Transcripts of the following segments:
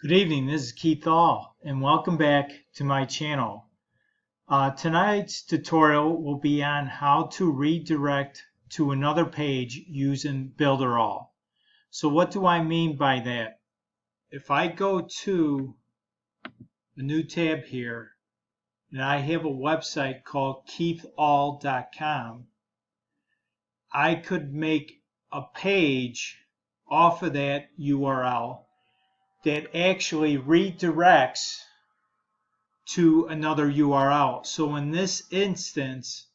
Good evening, this is Keith All, and welcome back to my channel. Tonight's tutorial will be on how to redirect to another page using Builderall. So what do I mean by that? If I go to a new tab here, and I have a website called keithall.com, I could make a page off of that URL that actually redirects to another URL. So in this instance,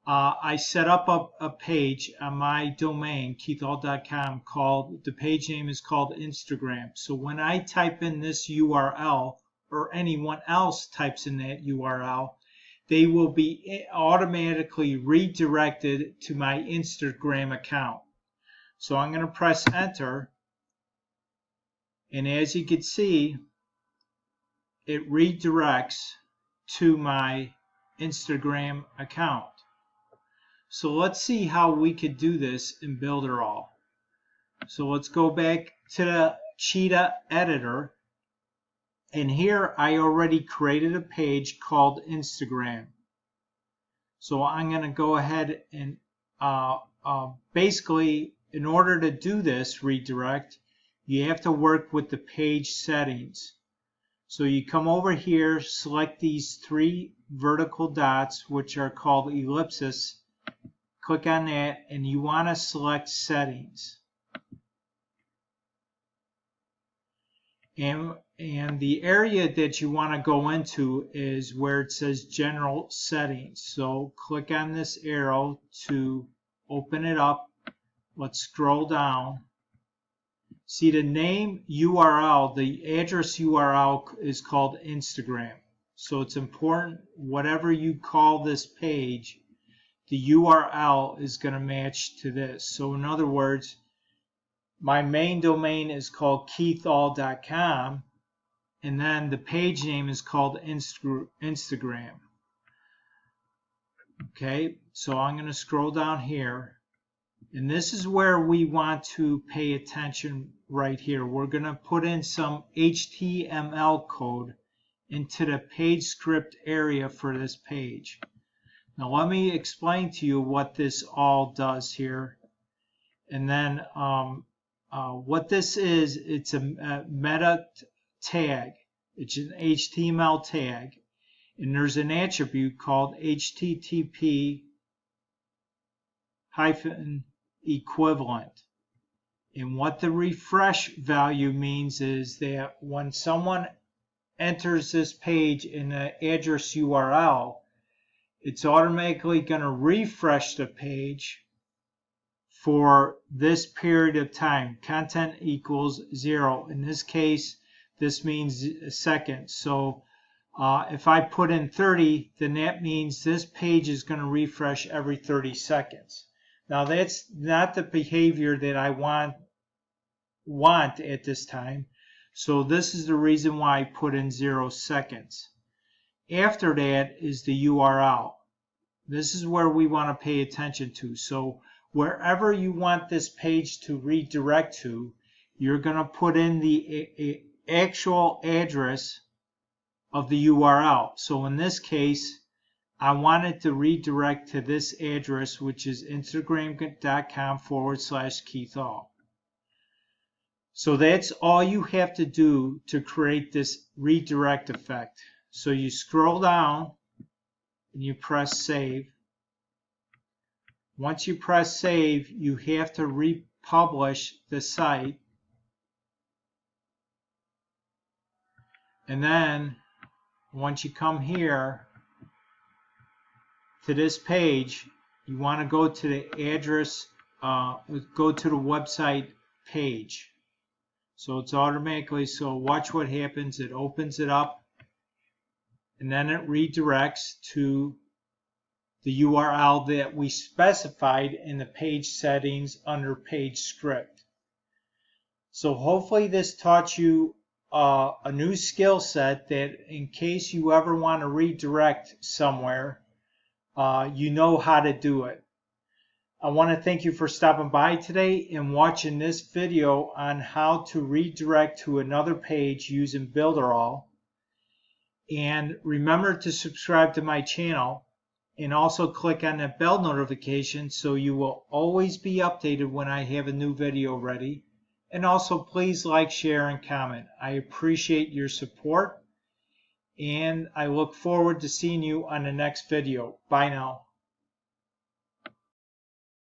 I set up a page on my domain, keithall.com, called, the page name is called Instagram. So when I type in this URL, or anyone else types in that URL, they will be automatically redirected to my Instagram account. So I'm going to press enter, and as you can see, it redirects to my Instagram account. So let's see how we could do this in Builderall. So let's go back to the Cheetah editor, and here I already created a page called Instagram. So I'm going to go ahead and basically, in order to do this redirect, you have to work with the page settings. So you come over here, select these three vertical dots, which are called ellipses. Click on that, and you want to select settings. And the area that you want to go into is where it says general settings. So click on this arrow to open it up. Let's scroll down. See, the name URL, the address URL is called Instagram. So it's important, whatever you call this page, the URL is going to match to this. So in other words, my main domain is called keithall.com, and then the page name is called Instagram. Okay, so I'm going to scroll down here. And this is where we want to pay attention right here. We're going to put in some HTML code into the page script area for this page. Now let me explain to you what this all does here. And then what this is, it's a meta tag. It's an HTML tag. And there's an attribute called HTTP equivalent. And what the refresh value means is that when someone enters this page in the address URL, it's automatically going to refresh the page for this period of time. Content equals 0. In this case, this means a second. So if I put in 30, then that means this page is going to refresh every 30 seconds. Now that's not the behavior that I want at this time. So this is the reason why I put in 0 seconds. After that is the URL. This is where we want to pay attention to. So wherever you want this page to redirect to, you're going to put in the actual address of the URL. So in this case, I want it to redirect to this address, which is instagram.com/KeithAll. So that's all you have to do to create this redirect effect. So you scroll down and you press save. Once you press save, you have to republish the site. And then once you come here to this page, you want to go to the address, go to the website page. So it's automatically, so watch what happens. It opens it up, and then it redirects to the URL that we specified in the page settings under page script. So hopefully this taught you a new skill set that in case you ever want to redirect somewhere, you know how to do it. I want to thank you for stopping by today and watching this video on how to redirect to another page using Builderall. And remember to subscribe to my channel and also click on that bell notification so you will always be updated when I have a new video ready. And also please like, share, and comment. I appreciate your support and I look forward to seeing you on the next video. Bye now.